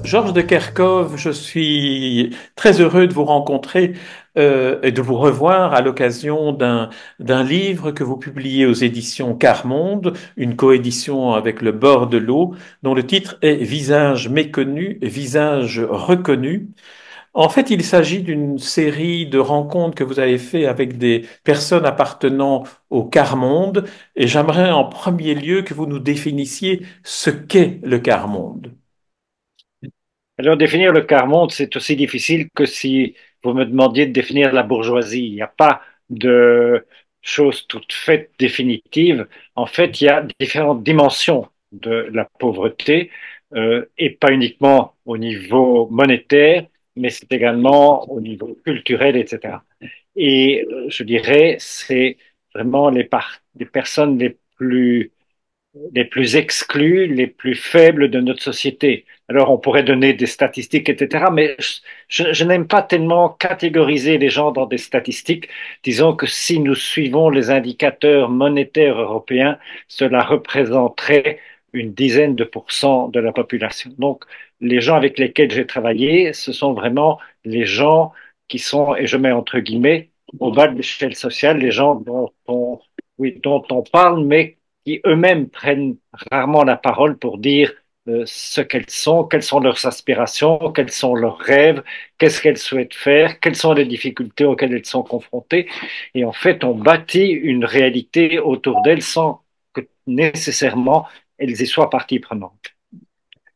Georges de Kerkhove, je suis très heureux de vous rencontrer et de vous revoir à l'occasion d'un livre que vous publiez aux éditions Carmonde, une coédition avec le Bord de l'eau, dont le titre est Visage méconnu, visage reconnu. En fait, il s'agit d'une série de rencontres que vous avez fait avec des personnes appartenant au quart-monde, et j'aimerais en premier lieu que vous nous définissiez ce qu'est le quart-monde. Alors, définir le quart-monde, c'est aussi difficile que si vous me demandiez de définir la bourgeoisie. Il n'y a pas de choses toutes faites définitives. En fait, il y a différentes dimensions de la pauvreté, et pas uniquement au niveau monétaire, mais c'est également au niveau culturel, etc. Et je dirais, c'est vraiment les personnes les plus exclus, les plus faibles de notre société. Alors, on pourrait donner des statistiques, etc., mais je n'aime pas tellement catégoriser les gens dans des statistiques. Disons que si nous suivons les indicateurs monétaires européens, cela représenterait une dizaine de pourcents de la population. Donc, les gens avec lesquels j'ai travaillé, ce sont vraiment les gens qui sont, et je mets entre guillemets, au bas de l'échelle sociale, les gens oui, dont on parle, mais qui eux-mêmes prennent rarement la parole pour dire ce qu'elles sont, quelles sont leurs aspirations, quels sont leurs rêves, qu'est-ce qu'elles souhaitent faire, quelles sont les difficultés auxquelles elles sont confrontées. Et en fait, on bâtit une réalité autour d'elles sans que nécessairement elles y soient partie prenante.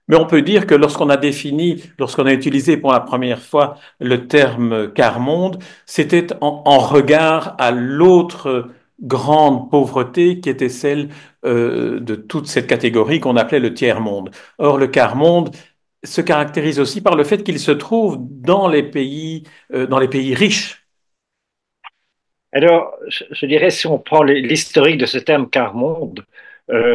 Mais on peut dire que lorsqu'on a utilisé pour la première fois le terme quart-monde, c'était en regard à l'autre grande pauvreté qui était celle de toute cette catégorie qu'on appelait le tiers-monde. Or, le quart-monde se caractérise aussi par le fait qu'il se trouve dans les pays riches. Alors, je dirais, si on prend l'historique de ce terme quart-monde,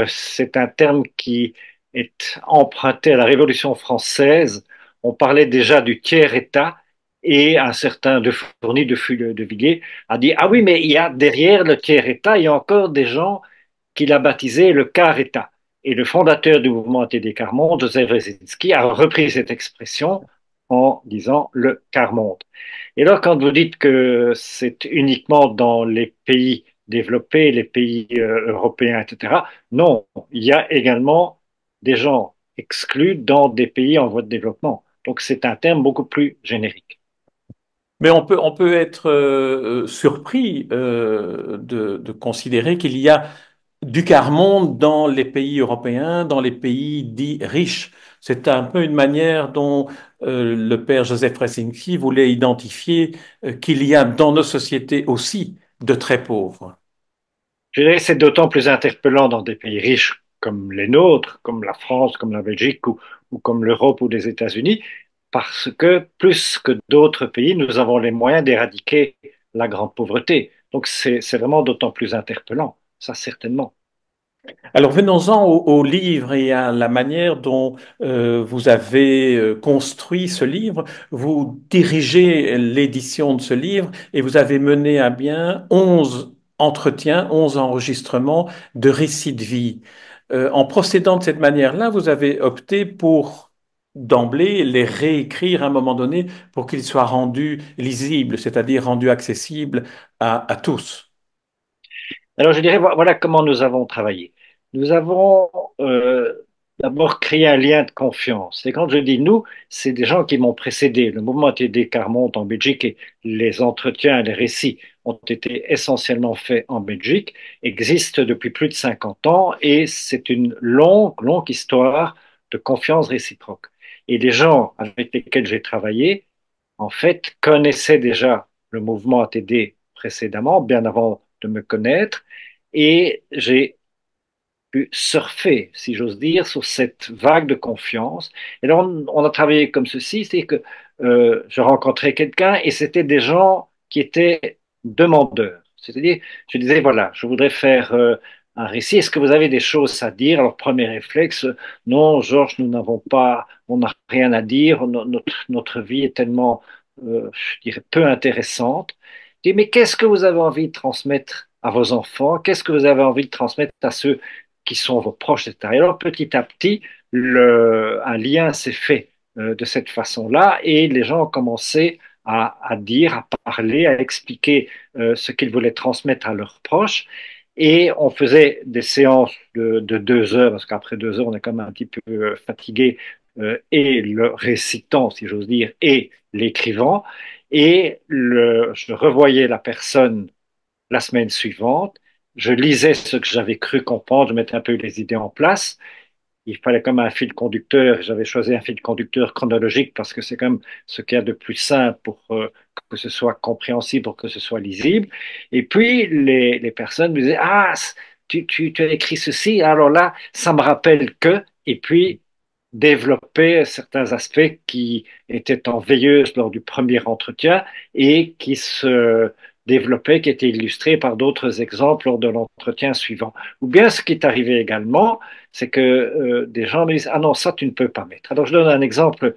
c'est un terme qui est emprunté à la Révolution française. On parlait déjà du tiers-État et un certain De Fourny de Villiers a dit, ah oui, mais il y a derrière le tiers-État, il y a encore des gens qu'il a baptisé le quart-État. Et le fondateur du mouvement ATD Quart-Monde, Joseph Brzezinski, a repris cette expression en disant le quart-monde. Et alors, quand vous dites que c'est uniquement dans les pays développés, les pays européens, etc., non, il y a également des gens exclus dans des pays en voie de développement. Donc, c'est un terme beaucoup plus générique. Mais on peut être surpris de considérer qu'il y a du quart-monde dans les pays européens, dans les pays dits riches. C'est un peu une manière dont le père Joseph Ratzinger voulait identifier qu'il y a dans nos sociétés aussi de très pauvres. Je dirais que c'est d'autant plus interpellant dans des pays riches comme les nôtres, comme la France, comme la Belgique ou comme l'Europe ou les États-Unis, parce que plus que d'autres pays, nous avons les moyens d'éradiquer la grande pauvreté. Donc c'est vraiment d'autant plus interpellant, ça certainement. Alors venons-en au livre et à la manière dont vous avez construit ce livre. Vous dirigez l'édition de ce livre et vous avez mené à bien 11 entretiens, 11 enregistrements de récits de vie. En procédant de cette manière-là, vous avez opté pour d'emblée les réécrire à un moment donné pour qu'ils soient rendus lisibles, c'est-à-dire rendus accessibles à tous. Alors je dirais, voilà comment nous avons travaillé. Nous avons d'abord créé un lien de confiance. Et quand je dis nous, c'est des gens qui m'ont précédé. Le mouvement TD Carmonte en Belgique et les entretiens, les récits ont été essentiellement faits en Belgique, existent depuis plus de 50 ans et c'est une longue, longue histoire de confiance réciproque. Et les gens avec lesquels j'ai travaillé, en fait, connaissaient déjà le mouvement ATD précédemment, bien avant de me connaître, et j'ai pu surfer, si j'ose dire, sur cette vague de confiance. Et là, on a travaillé comme ceci, c'est que je rencontrais quelqu'un et c'était des gens qui étaient demandeurs. C'est-à-dire, je disais, voilà, je voudrais faire un récit. Est-ce que vous avez des choses à dire? Alors, premier réflexe, non, Georges, nous n'avons pas, on n'a rien à dire. Notre vie est tellement, je dirais, peu intéressante. Je dis, mais qu'est-ce que vous avez envie de transmettre à vos enfants? Qu'est-ce que vous avez envie de transmettre à ceux qui sont vos proches, etc. Et alors, petit à petit, un lien s'est fait de cette façon-là, et les gens ont commencé à dire, à parler, à expliquer ce qu'ils voulaient transmettre à leurs proches. Et on faisait des séances de 2 heures, parce qu'après 2 heures, on est quand même un petit peu fatigué, et le récitant, si j'ose dire, et l'écrivant. Et je revoyais la personne la semaine suivante, je lisais ce que j'avais cru comprendre, je mettais un peu les idées en place. Il fallait comme un fil conducteur. J'avais choisi un fil conducteur chronologique parce que c'est comme ce qu'il y a de plus simple pour que ce soit compréhensible, pour que ce soit lisible. Et puis, les personnes me disaient, ah, tu as écrit ceci, alors là, ça me rappelle que, et puis, développer certains aspects qui étaient en veilleuse lors du premier entretien et qui se développaient, qui étaient illustrés par d'autres exemples lors de l'entretien suivant. Ou bien ce qui est arrivé également, c'est que des gens me disent, ah non, ça tu ne peux pas mettre. Alors je donne un exemple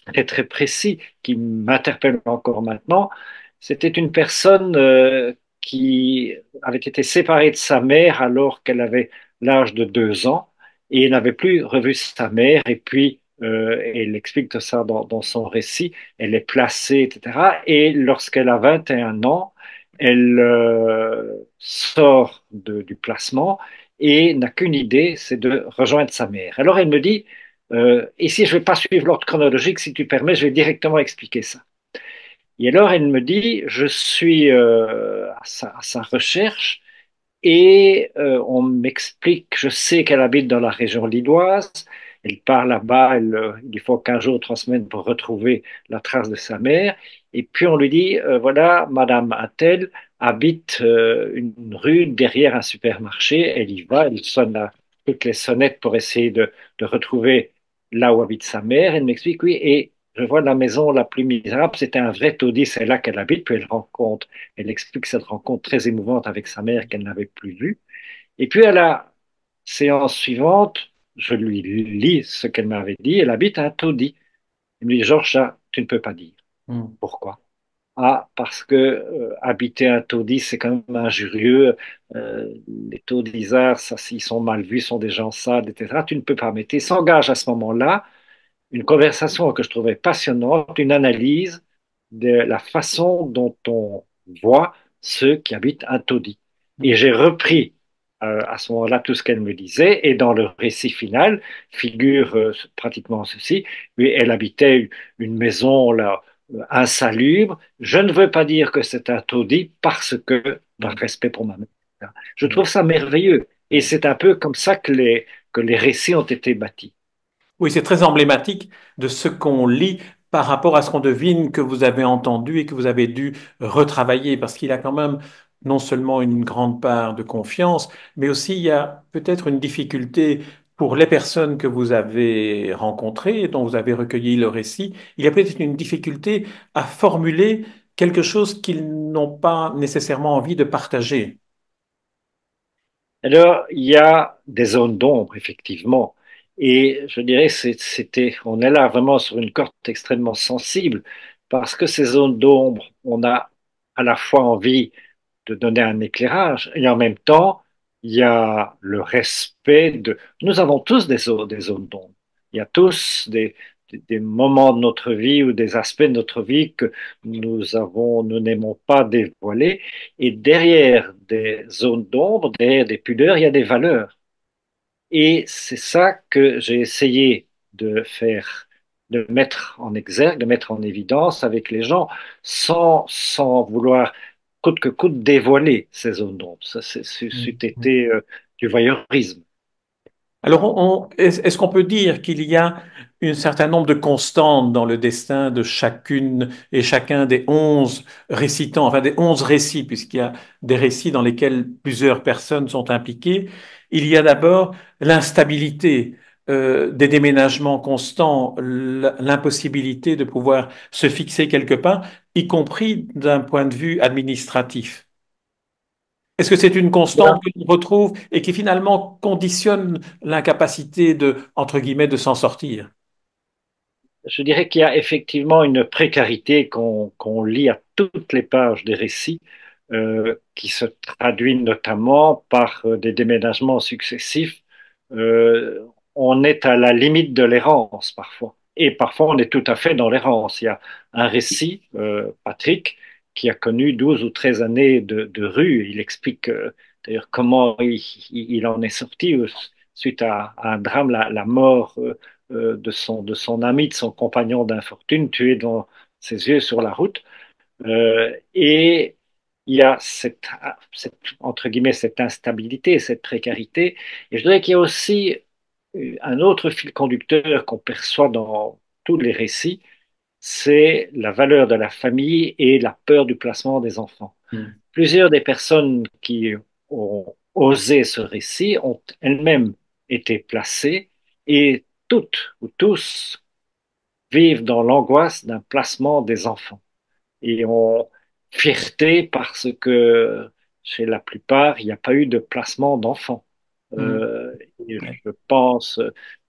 très très précis qui m'interpelle encore maintenant. C'était une personne qui avait été séparée de sa mère alors qu'elle avait l'âge de 2 ans et n'avait plus revu sa mère. Et puis, elle explique ça dans son récit, elle est placée, etc. Et lorsqu'elle a 21 ans, elle sort du placement et n'a qu'une idée, c'est de rejoindre sa mère. Alors elle me dit, ici je ne vais pas suivre l'ordre chronologique, si tu permets, je vais directement expliquer ça. Et alors elle me dit, je suis à sa recherche et on m'explique, je sais qu'elle habite dans la région lilloise, elle part là-bas, il faut 15 jours, 3 semaines pour retrouver la trace de sa mère. Et puis on lui dit, voilà, Madame Attel habite une rue derrière un supermarché, elle y va, elle sonne toutes les sonnettes pour essayer de retrouver là où habite sa mère. Elle m'explique, oui, et je vois la maison la plus misérable, c'était un vrai taudis, c'est là qu'elle habite, puis elle explique cette rencontre très émouvante avec sa mère qu'elle n'avait plus vue. Et puis à la séance suivante, je lui lis ce qu'elle m'avait dit. Elle habite à un taudis. Il me dit, Georges, ça, tu ne peux pas dire. Hmm. Pourquoi? Ah, parce que habiter un taudis, c'est quand même injurieux. Les taudisards, ça, s'ils sont mal vus, sont des gens sales, etc. Tu ne peux pas. Mais tu s'engage à ce moment-là une conversation que je trouvais passionnante, une analyse de la façon dont on voit ceux qui habitent un taudis. Et j'ai repris à ce moment-là tout ce qu'elle me disait, et dans le récit final figure pratiquement ceci. Oui, elle habitait une maison là, insalubre. Je ne veux pas dire que c'est un taudis parce que, par Hmm. respect pour ma mère. Je trouve ça merveilleux. Et c'est un peu comme ça que les récits ont été bâtis. Oui, c'est très emblématique de ce qu'on lit par rapport à ce qu'on devine que vous avez entendu et que vous avez dû retravailler, parce qu'il y a quand même non seulement une grande part de confiance, mais aussi il y a peut-être une difficulté pour les personnes que vous avez rencontrées, et dont vous avez recueilli le récit. Il y a peut-être une difficulté à formuler quelque chose qu'ils n'ont pas nécessairement envie de partager. Alors, il y a des zones d'ombre, effectivement. Et je dirais, on est là vraiment sur une corde extrêmement sensible parce que ces zones d'ombre, on a à la fois envie de donner un éclairage et en même temps, il y a le respect de. Nous avons tous des zones d'ombre. Il y a tous des moments de notre vie ou des aspects de notre vie que nous n'aimons pas dévoiler. Et derrière des zones d'ombre, derrière des pudeurs, il y a des valeurs. Et c'est ça que j'ai essayé de faire, de mettre en exergue, de mettre en évidence avec les gens, sans vouloir coûte que coûte dévoiler ces zones d'ombre. Ça, c'eût été du voyeurisme. Alors, est-ce qu'on peut dire qu'il y a un certain nombre de constantes dans le destin de chacune et chacun des 11 récitants, enfin des 11 récits, puisqu'il y a des récits dans lesquels plusieurs personnes sont impliquées. Il y a d'abord l'instabilité, des déménagements constants, l'impossibilité de pouvoir se fixer quelque part, y compris d'un point de vue administratif. Est-ce que c'est une constante que l'on retrouve et qui finalement conditionne l'incapacité de, entre guillemets, de s'en sortir? Je dirais qu'il y a effectivement une précarité qu'on lit à toutes les pages des récits, qui se traduit notamment par des déménagements successifs. On est à la limite de l'errance parfois. et parfois on est tout à fait dans l'errance. Il y a un récit, Patrick, qui a connu 12 ou 13 années de rue. Il explique d'ailleurs comment il en est sorti suite à un drame, la mort de son ami, de son compagnon d'infortune, tué dans ses yeux sur la route. Et il y a entre guillemets, cette instabilité, cette précarité. Et je dirais qu'il y a aussi un autre fil conducteur qu'on perçoit dans tous les récits, c'est la valeur de la famille et la peur du placement des enfants. Mm. Plusieurs des personnes qui ont osé ce récit ont elles-mêmes été placées et toutes ou tous vivent dans l'angoisse d'un placement des enfants et ont fierté parce que chez la plupart, il n'y a pas eu de placement d'enfants. Mm. Et Ouais. je pense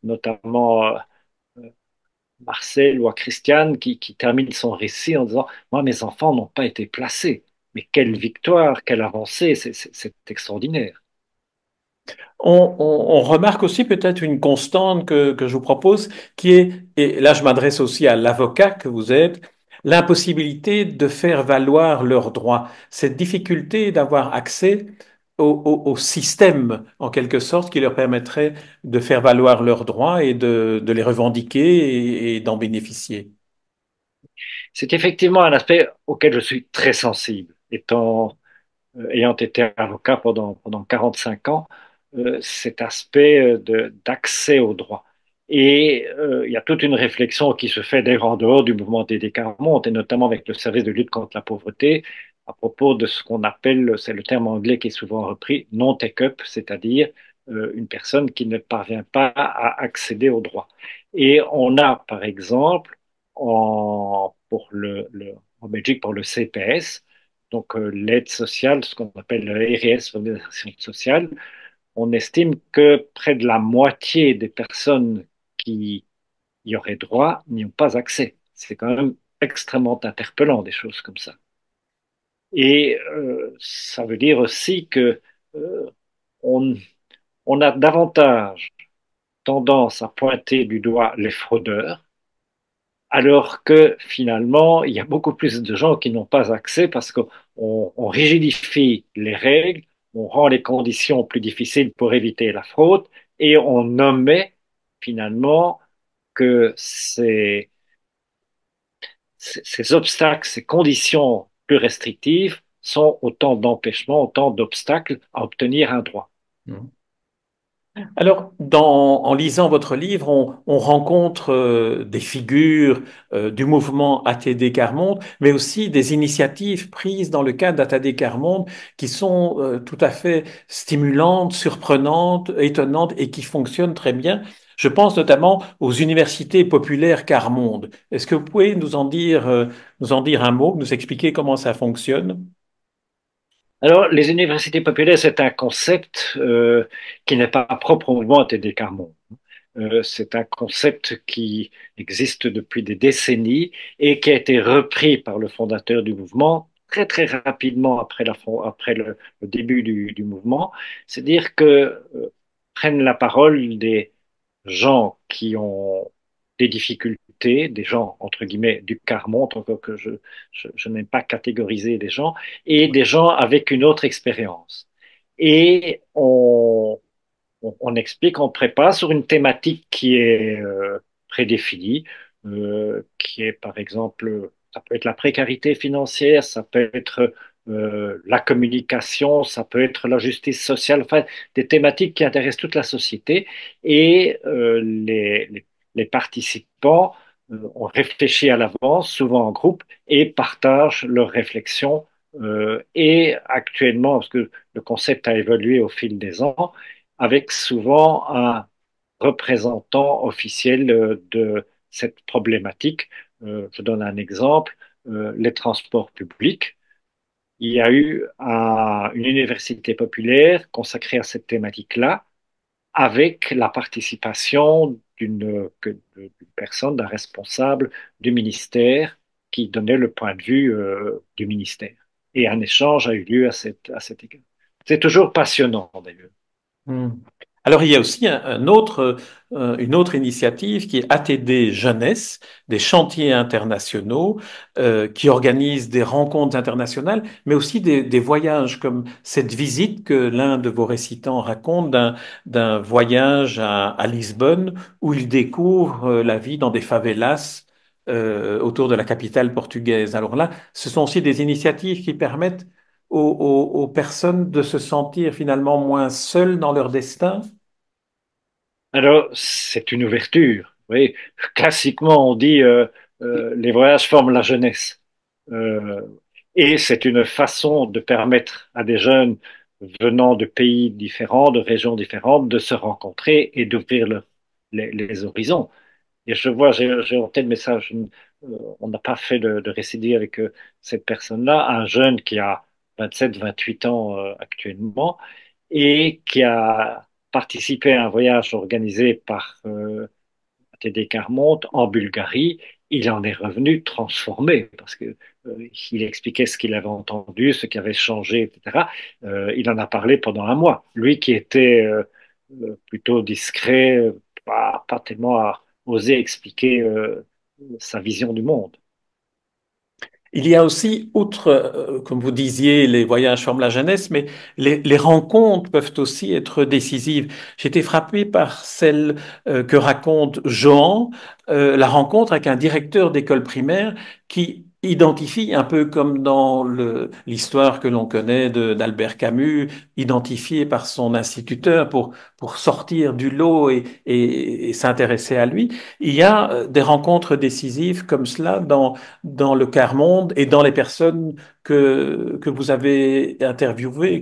notamment Marcel ou à Christiane qui termine son récit en disant, moi, mes enfants n'ont pas été placés. Mais quelle Mm. victoire, quelle avancée, c'est extraordinaire. On remarque aussi peut-être une constante que je vous propose, qui est, et là je m'adresse aussi à l'avocat que vous êtes, l'impossibilité de faire valoir leurs droits, cette difficulté d'avoir accès au système, en quelque sorte, qui leur permettrait de faire valoir leurs droits et de les revendiquer et d'en bénéficier. C'est effectivement un aspect auquel je suis très sensible, ayant été avocat pendant 45 ans, cet aspect d'accès au droit. Et il y a toute une réflexion qui se fait d'ailleurs en dehors du mouvement des Carmonte, et notamment avec le service de lutte contre la pauvreté, à propos de ce qu'on appelle, c'est le terme anglais qui est souvent repris, non take-up, c'est-à-dire une personne qui ne parvient pas à accéder au droit. Et on a, par exemple, en Belgique, pour le CPS, donc l'aide sociale, ce qu'on appelle le RS, l'organisation sociale, on estime que près de la moitié des personnes qui y auraient droit n'y ont pas accès. C'est quand même extrêmement interpellant, des choses comme ça. Et ça veut dire aussi que euh, on, on a davantage tendance à pointer du doigt les fraudeurs, alors que finalement, il y a beaucoup plus de gens qui n'ont pas accès parce qu'on rigidifie les règles, on rend les conditions plus difficiles pour éviter la fraude et on omet finalement que ces obstacles, ces conditions plus restrictives sont autant d'empêchements, autant d'obstacles à obtenir un droit. Alors, en lisant votre livre, on rencontre des figures du mouvement ATD Quart-Monde, mais aussi des initiatives prises dans le cadre d'ATD Quart-Monde qui sont tout à fait stimulantes, surprenantes, étonnantes et qui fonctionnent très bien. Je pense notamment aux universités populaires Quart-Monde. Est-ce que vous pouvez nous en dire un mot, nous expliquer comment ça fonctionne? Alors, les universités populaires, c'est un concept qui n'est pas propre au mouvement ATD Quart-Monde. C'est un concept qui existe depuis des décennies et qui a été repris par le fondateur du mouvement très très rapidement après le début du mouvement. C'est-à-dire que prennent la parole des gens qui ont des difficultés, des gens entre guillemets du quart monde, encore que je n'aime pas catégoriser les gens, et des gens avec une autre expérience. Et on explique, on prépare sur une thématique qui est prédéfinie, qui est par exemple, ça peut être la précarité financière, ça peut être la communication, ça peut être la justice sociale, enfin des thématiques qui intéressent toute la société. Et les participants ont réfléchi à l'avance, souvent en groupe, et partagent leurs réflexions. Et actuellement, parce que le concept a évolué au fil des ans, avec souvent un représentant officiel de cette problématique. Je donne un exemple, les transports publics. Il y a eu une université populaire consacrée à cette thématique-là, avec la participation d'une personne, d'un responsable du ministère qui donnait le point de vue du ministère. Et un échange a eu lieu à cet égard. C'est toujours passionnant d'ailleurs. Hmm. Alors, il y a aussi une autre initiative qui est ATD Jeunesse, des chantiers internationaux, qui organise des rencontres internationales, mais aussi des voyages comme cette visite que l'un de vos récitants raconte d'un voyage à Lisbonne où il découvre la vie dans des favelas autour de la capitale portugaise. Alors là, ce sont aussi des initiatives qui permettent aux personnes de se sentir finalement moins seules dans leur destin. Alors, c'est une ouverture. Oui, classiquement, on dit les voyages forment la jeunesse. Euh, et c'est une façon de permettre à des jeunes venant de pays différents, de régions différentes, de se rencontrer et d'ouvrir les horizons. Et je vois, j'ai en tête, mais ça, on n'a pas fait de récit avec cette personne-là, un jeune qui a 27, 28 ans actuellement et qui a participé à un voyage organisé par TD Carmonte en Bulgarie. Il en est revenu transformé parce que il expliquait ce qu'il avait entendu, ce qui avait changé, etc. Il en a parlé pendant un mois. Lui qui était plutôt discret, pas tellement à oser expliquer sa vision du monde. Il y a aussi, outre, comme vous disiez, les voyages forment la jeunesse, mais les rencontres peuvent aussi être décisives. J'ai été frappé par celle que raconte Johan, la rencontre avec un directeur d'école primaire qui identifie, un peu comme dans l'histoire que l'on connaît d'Albert Camus, identifié par son instituteur pour sortir du lot et s'intéresser à lui. Il y a des rencontres décisives comme cela dans le quart monde et dans les personnes que vous avez interviewées et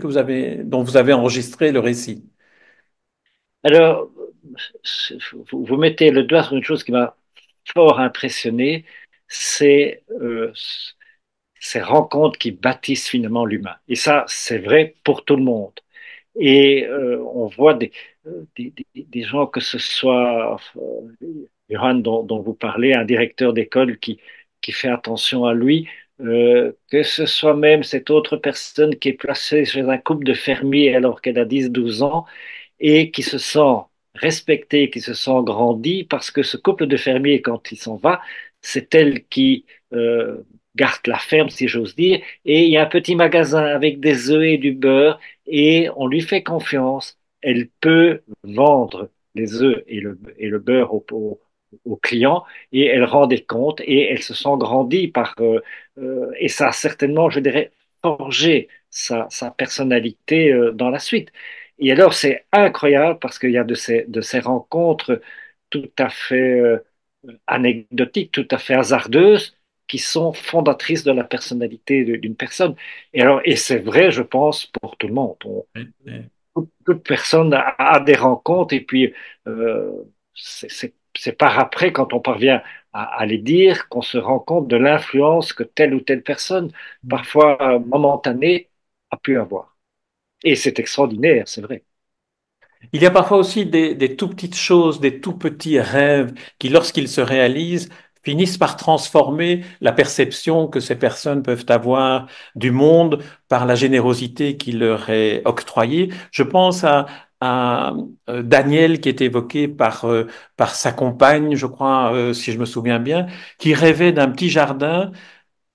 dont vous avez enregistré le récit. Alors, vous mettez le doigt sur une chose qui m'a fort impressionné, c'est ces rencontres qui bâtissent finalement l'humain. Et ça, c'est vrai pour tout le monde. Et on voit des gens, que ce soit Johan dont vous parlez, un directeur d'école qui fait attention à lui, que ce soit même cette autre personne qui est placée chez un couple de fermiers alors qu'elle a 10, 12 ans et qui se sent respectée, qui se sent grandi parce que ce couple de fermiers, quand il s'en va, c'est elle qui garde la ferme, si j'ose dire, et il y a un petit magasin avec des œufs et du beurre, et on lui fait confiance. Elle peut vendre les œufs et le beurre aux clients, et elle rend des comptes, et elle se sent grandie et ça a certainement, je dirais, forgé sa personnalité dans la suite. Et alors, c'est incroyable parce qu'il y a de ces rencontres tout à fait anecdotiques, tout à fait hasardeuses, qui sont fondatrices de la personnalité d'une personne. Et alors, et c'est vrai, je pense, pour tout le monde. Toute personne a des rencontres et puis euh, c'est par après, quand on parvient à les dire, qu'on se rend compte de l'influence que telle ou telle personne, parfois momentanée, a pu avoir. Et c'est extraordinaire, c'est vrai. Il y a parfois aussi des tout petites choses, des tout petits rêves qui, lorsqu'ils se réalisent, finissent par transformer la perception que ces personnes peuvent avoir du monde par la générosité qui leur est octroyée. Je pense à Daniel qui est évoqué par sa compagne, je crois, si je me souviens bien, qui rêvait d'un petit jardin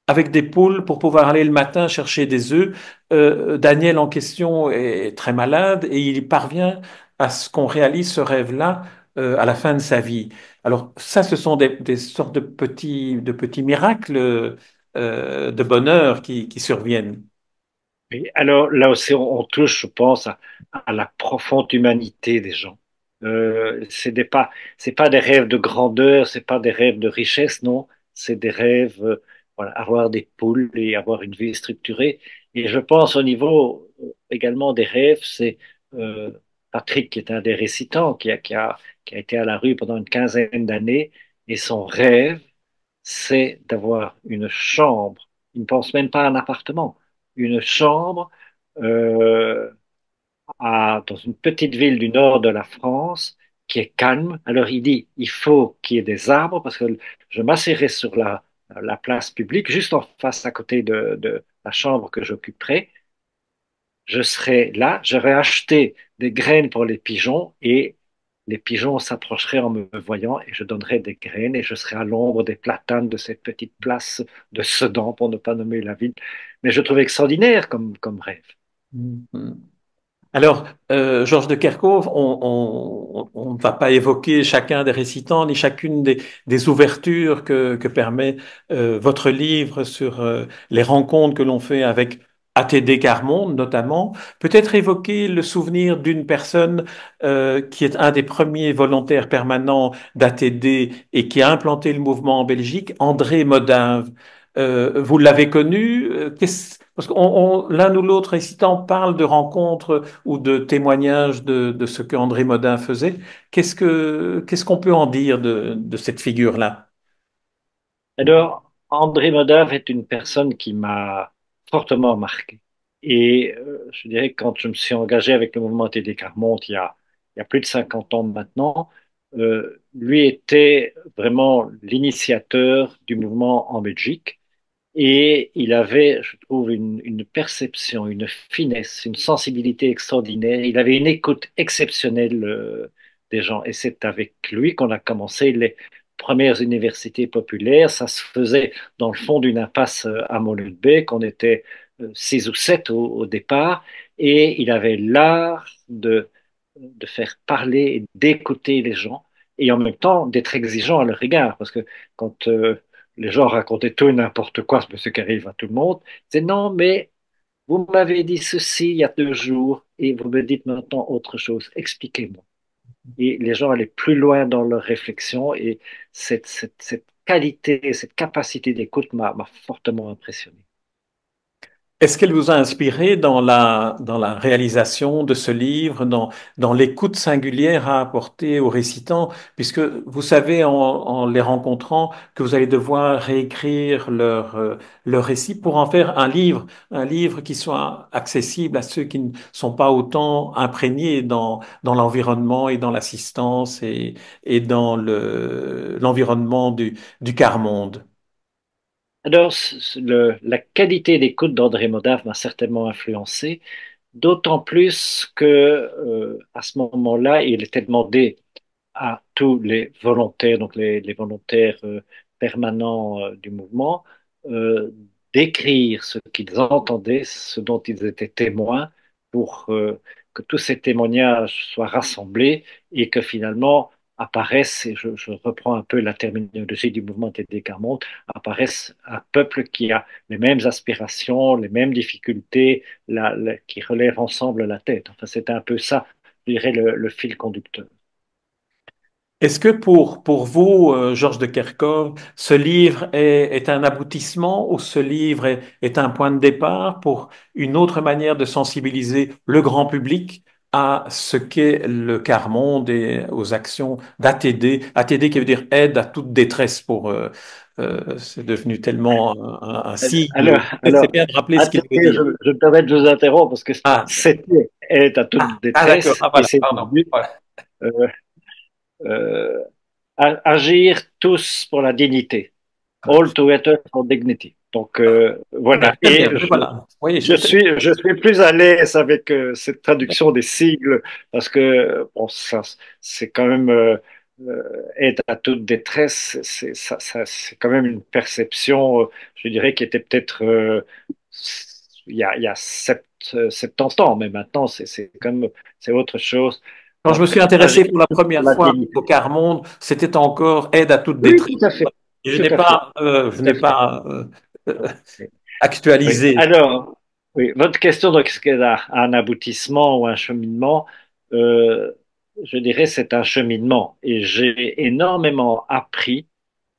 avec des poules pour pouvoir aller le matin chercher des œufs. Daniel en question est très malade et il parvient à ce qu'on réalise ce rêve-là à la fin de sa vie. Alors ça, ce sont des sortes de petits miracles de bonheur qui surviennent. Et alors là aussi, on touche, je pense, à la profonde humanité des gens. C'est pas des rêves de grandeur, c'est pas des rêves de richesse, non. C'est des rêves, voilà, avoir des poules et avoir une vie structurée. Et je pense au niveau également des rêves, c'est euh, Patrick qui est un des récitants, qui a été à la rue pendant une quinzaine d'années, et son rêve, c'est d'avoir une chambre. Il ne pense même pas à un appartement, une chambre euh, dans une petite ville du nord de la France qui est calme. Alors il dit, il faut qu'il y ait des arbres parce que je m'asserai sur la place publique, juste en face à côté de la chambre que j'occuperai. je serais là, j'aurais acheté des graines pour les pigeons et les pigeons s'approcheraient en me voyant et je donnerais des graines et je serais à l'ombre des platanes de cette petite place de Sedan, pour ne pas nommer la ville. Mais je trouvais extraordinaire comme rêve. Mhm. Alors, Georges de Kerckhoff, on ne va pas évoquer chacun des récitants ni chacune des ouvertures que permet votre livre sur les rencontres que l'on fait avec ATD Carmonde notamment. Peut-être évoquer le souvenir d'une personne qui est un des premiers volontaires permanents d'ATD et qui a implanté le mouvement en Belgique, André Modin. Vous l'avez connu? Parce que l'un ou l'autre récitant parle de rencontres ou de témoignages de ce que André Modin faisait. Qu'est-ce qu'on peut en dire de cette figure-là? Alors, André Modave est une personne qui m'a fortement marqué. Et je dirais que quand je me suis engagé avec le mouvement TD Carmonte il y a plus de 50 ans maintenant, lui était vraiment l'initiateur du mouvement en Belgique. Et il avait, je trouve, une perception, une finesse, une sensibilité extraordinaire. Il avait une écoute exceptionnelle des gens. Et c'est avec lui qu'on a commencé les premières universités populaires. Ça se faisait dans le fond d'une impasse à Molenbeek. On était 6 ou 7 au départ. Et il avait l'art de faire parler et d'écouter les gens. Et en même temps d'être exigeant à leur égard. Parce que quand les gens racontaient tout et n'importe quoi, c'est ce qui arrive à tout le monde. C'est non, mais vous m'avez dit ceci il y a 2 jours et vous me dites maintenant autre chose. Expliquez-moi. Et les gens allaient plus loin dans leur réflexion et cette qualité, cette capacité d'écoute m'a fortement impressionné. Est-ce qu'elle vous a inspiré dans la réalisation de ce livre, dans l'écoute singulière à apporter aux récitants, puisque vous savez en les rencontrant que vous allez devoir réécrire leur récit pour en faire un livre qui soit accessible à ceux qui ne sont pas autant imprégnés dans l'environnement et dans l'assistance et dans l'environnement du quart-monde. Alors, la qualité d'écoute d'André Modave m'a certainement influencé, d'autant plus que à ce moment-là, il était demandé à tous les volontaires, donc les volontaires permanents du mouvement, euh, d'écrire ce qu'ils entendaient, ce dont ils étaient témoins, pour que tous ces témoignages soient rassemblés et que finalement apparaisse, et je reprends un peu la terminologie du mouvement TD Carmonde, apparaisse un peuple qui a les mêmes aspirations, les mêmes difficultés, qui relève ensemble la tête. Enfin, c'était un peu ça, je dirais, le fil conducteur. Est-ce que pour vous, Georges de Kerckhoff, ce livre est un aboutissement ou ce livre est un point de départ pour une autre manière de sensibiliser le grand public à ce qu'est le quart-monde et aux actions d'ATD? ATD qui veut dire aide à toute détresse c'est devenu tellement un sigle. C'est Alors, bien de rappeler ce qu'il veut attendez, dire. je me permets de vous interrompre parce que Ah, c'était est à toute d'accord. détresse Ah, et voilà, c'est pardon. devenu Voilà. euh, euh, agir tous pour la dignité. All together for dignity. Donc Ah ben, voilà. très bien. Et Mais voilà. Oui, je suis plus à l'aise avec cette traduction des sigles parce que bon, ça, c'est quand même aide à toute détresse. C'est quand même une perception, je dirais, qui était peut-être il y a 70 ans, mais maintenant c'est comme c'est autre chose. quand je me Donc suis agir intéressé pour la pour première la fois au dignité. quart-monde, c'était encore aide à toute Oui, détresse. tout à fait, Et tout à fait, je tout à n'ai fait. pas Oui. Oui. actualisé. Alors, oui, votre question, donc, est-ce qu'elle a un aboutissement ou un cheminement? Euh, je dirais c'est un cheminement. Et j'ai énormément appris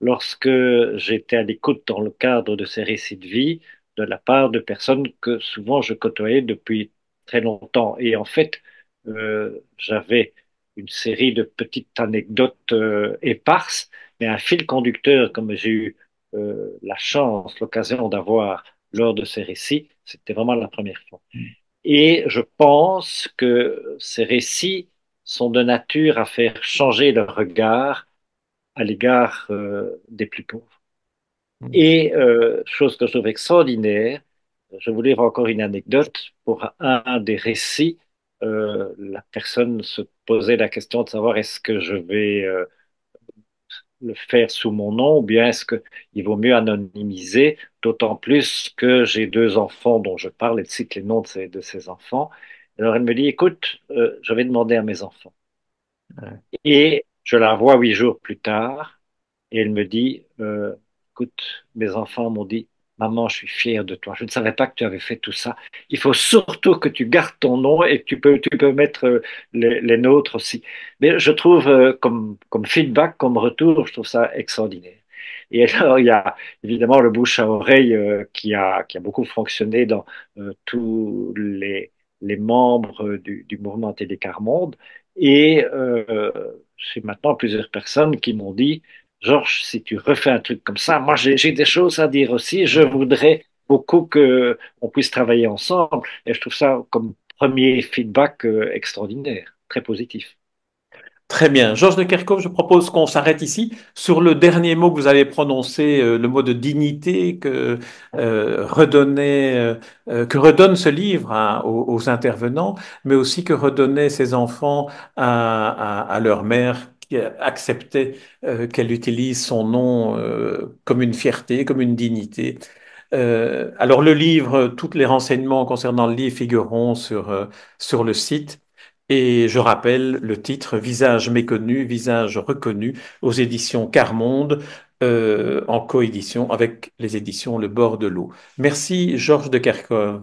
lorsque j'étais à l'écoute dans le cadre de ces récits de vie de la part de personnes que souvent je côtoyais depuis très longtemps. Et en fait, j'avais une série de petites anecdotes éparses, mais un fil conducteur, comme j'ai eu la chance, l'occasion d'avoir lors de ces récits, c'était vraiment la première fois. Et je pense que ces récits sont de nature à faire changer le regard à l'égard des plus pauvres. Et chose que je trouve extraordinaire, Je vous livre encore une anecdote. Pour un des récits, la personne se posait la question de savoir est-ce que je vais le faire sous mon nom ou bien est-ce qu'il vaut mieux anonymiser, d'autant plus que j'ai deux enfants dont je parle, elle cite les noms de ces enfants. Alors elle me dit, écoute, je vais demander à mes enfants. Et je la vois 8 jours plus tard et elle me dit, écoute, mes enfants m'ont dit, maman, je suis fier de toi. Je ne savais pas que tu avais fait tout ça. Il faut surtout que tu gardes ton nom et que tu peux mettre les nôtres aussi. Mais je trouve, comme feedback, comme retour, je trouve ça extraordinaire. Et alors, il y a évidemment le bouche à oreille qui a beaucoup fonctionné dans tous les membres du mouvement Télécar Monde. Et c'est maintenant plusieurs personnes qui m'ont dit, Georges, si tu refais un truc comme ça, moi j'ai des choses à dire aussi. Je voudrais beaucoup que on puisse travailler ensemble. Et je trouve ça comme premier feedback extraordinaire, très positif. Très bien. Georges de Kerckhoff, je propose qu'on s'arrête ici sur le dernier mot que vous avez prononcé, le mot de dignité que redonne ce livre hein, aux intervenants, mais aussi que redonnaient ces enfants à leur mère qui acceptait qu'elle utilise son nom comme une fierté, comme une dignité. Alors le livre, tous les renseignements concernant le livre figureront sur le site. Et je rappelle le titre Visage méconnu, visage reconnu aux éditions Carmonde, en coédition avec les éditions Le Bord de l'eau. Merci Georges de Kerckhoff.